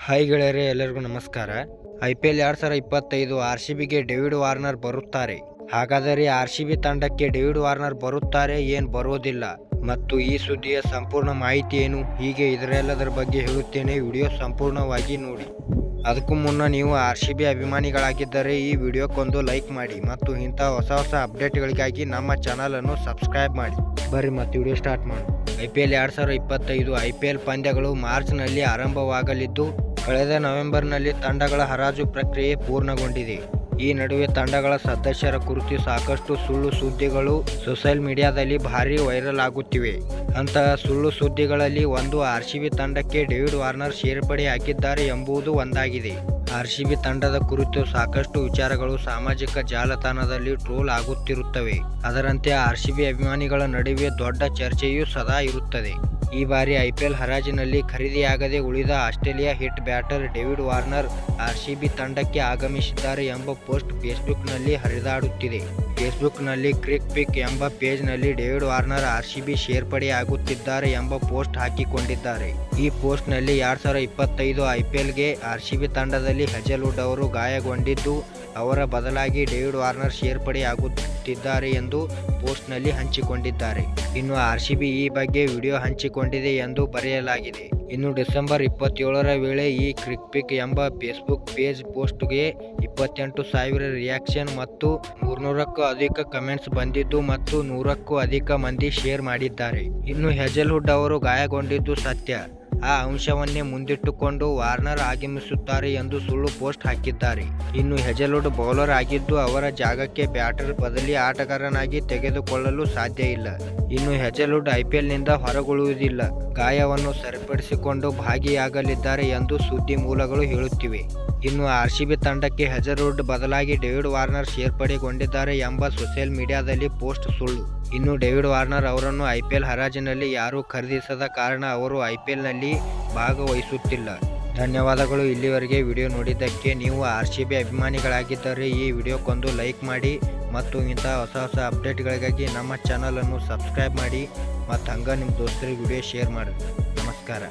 Hi ಗೆಳೆಯರೇ, ಎಲ್ಲರಿಗೂ ನಮಸ್ಕಾರ. IPL 2025 RCBಗೆ ಡೇವಿಡ್ ವಾರ್ನರ್ ಬರುತ್ತಾರೆ. ಹಾಗಾದರೆ RCB ತಂಡಕ್ಕೆ ಡೇವಿಡ್ ವಾರ್ನರ್ ಬರುತ್ತಾರೆ, ಏನು ಬರೋದಿಲ್ಲ ಮತ್ತು ಈ ಸುದ್ದಿಯ ಸಂಪೂರ್ಣ ಮಾಹಿತಿ ಏನು, ಹೀಗೆ ಇದರೆಲ್ಲದರ ಬಗ್ಗೆ ಹೇಳುತ್ತೇನೆ. ವಿಡಿಯೋ ಸಂಪೂರ್ಣವಾಗಿ ನೋಡಿ. ಅದಕ್ಕೂ ಮುನ್ನ ನೀವು RCB ಅಭಿಮಾನಿಗಳಾಗಿದ್ದರೆ ಈ ವಿಡಿಯೋಕ್ಕೊಂದು ಲೈಕ್ ಮಾಡಿ ಮತ್ತು ಇಂಥ ಹೊಸ ಅಪ್ಡೇಟ್ಗಳಿಗಾಗಿ ನಮ್ಮ ಚಾನಲನ್ನು ಸಬ್ಸ್ಕ್ರೈಬ್ ಮಾಡಿ. ಬರ್ರಿ ಮತ್ತು ವಿಡಿಯೋ ಸ್ಟಾರ್ಟ್ ಮಾಡಿ. IPL 2025 IPL ಪಂದ್ಯಗಳು ಮಾರ್ಚ್ನಲ್ಲಿ ಆರಂಭವಾಗಲಿದ್ದು, ಕಳೆದ ನವೆಂಬರ್ನಲ್ಲಿ ತಂಡಗಳ ಹರಾಜು ಪ್ರಕ್ರಿಯೆ ಪೂರ್ಣಗೊಂಡಿದೆ. ಈ ನಡುವೆ ತಂಡಗಳ ಸದಸ್ಯರ ಕುರಿತು ಸಾಕಷ್ಟು ಸುಳ್ಳು ಸುದ್ದಿಗಳು ಸೋಷಿಯಲ್ ಮೀಡಿಯಾದಲ್ಲಿ ಭಾರೀ ವೈರಲ್ ಆಗುತ್ತಿವೆ. ಅಂತಹ ಸುಳ್ಳು ಸುದ್ದಿಗಳಲ್ಲಿ ಒಂದು RCB ತಂಡಕ್ಕೆ ಡೇವಿಡ್ ವಾರ್ನರ್ ಸೇರ್ಪಡೆಯಾಗಿದ್ದಾರೆ ಎಂಬುದು ಒಂದಾಗಿದೆ. RCB ತಂಡದ ಕುರಿತು ಸಾಕಷ್ಟು ವಿಚಾರಗಳು ಸಾಮಾಜಿಕ ಜಾಲತಾಣದಲ್ಲಿ ಟ್ರೋಲ್ ಆಗುತ್ತಿರುತ್ತವೆ. ಅದರಂತೆ RCB ಅಭಿಮಾನಿಗಳ ನಡುವೆ ದೊಡ್ಡ ಚರ್ಚೆಯೂ ಸದಾ ಇರುತ್ತದೆ. ಈ ಬಾರಿ IPL ಹರಾಜಿನಲ್ಲಿ ಖರೀದಿಯಾಗದೆ ಉಳಿದ Australia hit batter David Warner RCB ತಂಡಕ್ಕೆ ಆಗಮಿಸಿದ್ದಾರೆ ಎಂಬ ಪೋಸ್ಟ್ ಫೇಸ್ಬುಕ್ನಲ್ಲಿ ಹರಿದಾಡುತ್ತಿದೆ. ಫೇಸ್ಬುಕ್ನಲ್ಲಿ ಕ್ರಿಕ್ ಪಿಕ್ ಎಂಬ ಪೇಜ್ನಲ್ಲಿ ಡೇವಿಡ್ ವಾರ್ನರ್ RCB ಸೇರ್ಪಡೆಯಾಗುತ್ತಿದ್ದಾರೆ ಎಂಬ ಪೋಸ್ಟ್ ಹಾಕಿಕೊಂಡಿದ್ದಾರೆ. ಈ ಪೋಸ್ಟ್ನಲ್ಲಿ 2025 IPLಗೆ RCB ತಂಡದಲ್ಲಿ ಹೆಜಲ್ವುಡ್ ಅವರು ಗಾಯಗೊಂಡಿದ್ದು, ಅವರ ಬದಲಾಗಿ ಡೇವಿಡ್ ವಾರ್ನರ್ ಸೇರ್ಪಡೆಯಾಗುತ್ತಿದ್ದಾರೆ ಎಂದು ಪೋಸ್ಟ್ನಲ್ಲಿ ಹಂಚಿಕೊಂಡಿದ್ದಾರೆ. ಇನ್ನು RCB ಈ ಬಗ್ಗೆ ವಿಡಿಯೋ ಹಂಚಿಕೊಂಡಿದೆ ಎಂದು ಬರೆಯಲಾಗಿದೆ. ಇನ್ನು ಡಿಸೆಂಬರ್ 27ರ ವೇಳೆ ಈ ಕ್ರಿಕ್ ಪಿಕ್ ಎಂಬ ಫೇಸ್ಬುಕ್ ಪೇಜ್ ಪೋಸ್ಟ್ಗೆ 28,000 ರಿಯಾಕ್ಷನ್ ಮತ್ತು 300ಕ್ಕೂ ಅಧಿಕ ಕಮೆಂಟ್ಸ್ ಬಂದಿದ್ದು ಮತ್ತು 100ಕ್ಕೂ ಅಧಿಕ ಮಂದಿ ಶೇರ್ ಮಾಡಿದ್ದಾರೆ. ಇನ್ನು ಹೆಜಲ್ವುಡ್ ಅವರು ಗಾಯಗೊಂಡಿದ್ದು ಸತ್ಯ. ಆ ಅಂಶವನ್ನೇ ಮುಂದಿಟ್ಟುಕೊಂಡು ವಾರ್ನರ್ ಆಗಮಿಸುತ್ತಾರೆ ಎಂದು ಸುಳ್ಳು ಪೋಸ್ಟ್ ಹಾಕಿದ್ದಾರೆ. ಇನ್ನು ಹೆಜಲ್ವುಡ್ ಬೌಲರ್ ಆಗಿದ್ದು, ಅವರ ಜಾಗಕ್ಕೆ ಬ್ಯಾಟರ್ ಬದಲಿ ಆಟಗಾರನಾಗಿ ತೆಗೆದುಕೊಳ್ಳಲು ಸಾಧ್ಯ ಇಲ್ಲ. ಇನ್ನು ಹೆಜಲ್ವುಡ್ IPLನಿಂದ ಹೊರಗುಳಿಯುವುದಿಲ್ಲ, ಗಾಯವನ್ನು ಸರಿಪಡಿಸಿಕೊಂಡು ಭಾಗಿಯಾಗಲಿದ್ದಾರೆ ಎಂದು ಸುದ್ದಿ ಮೂಲಗಳು ಹೇಳುತ್ತಿವೆ. ಇನ್ನು RCB ತಂಡಕ್ಕೆ ಹೆಜಲ್ವುಡ್ ಬದಲಾಗಿ ಡೇವಿಡ್ ವಾರ್ನರ್ ಸೇರ್ಪಡೆಗೊಂಡಿದ್ದಾರೆ ಎಂಬ ಸೋಷಿಯಲ್ ಮೀಡಿಯಾದಲ್ಲಿ ಪೋಸ್ಟ್ ಸುಳ್ಳು. ಇನ್ನು ಡೇವಿಡ್ ವಾರ್ನರ್ ಅವರನ್ನು IPL ಹರಾಜಿನಲ್ಲಿ ಯಾರೂ ಖರೀದಿಸದ ಕಾರಣ ಅವರು IPLನಲ್ಲಿ ಭಾಗವಹಿಸುತ್ತಿಲ್ಲ. ಧನ್ಯವಾದಗಳು. ಇಲ್ಲಿವರೆಗೆ ವಿಡಿಯೋ ನೋಡಿದ್ದಕ್ಕೆ. ನೀವು RCB ಅಭಿಮಾನಿಗಳಾಗಿದ್ದರೆ ಈ ವಿಡಿಯೋಕ್ಕೊಂದು ಲೈಕ್ ಮಾಡಿ ಮತ್ತು ಇಂಥ ಹೊಸ ಅಪ್ಡೇಟ್ಗಳಿಗಾಗಿ ನಮ್ಮ ಚಾನಲನ್ನು ಸಬ್ಸ್ಕ್ರೈಬ್ ಮಾಡಿ ಮತ್ತು ಹಂಗೆ ನಿಮ್ಮ ದೋಸ್ತರಿಗೆ ವಿಡಿಯೋ ಶೇರ್ ಮಾಡಿ. ನಮಸ್ಕಾರ.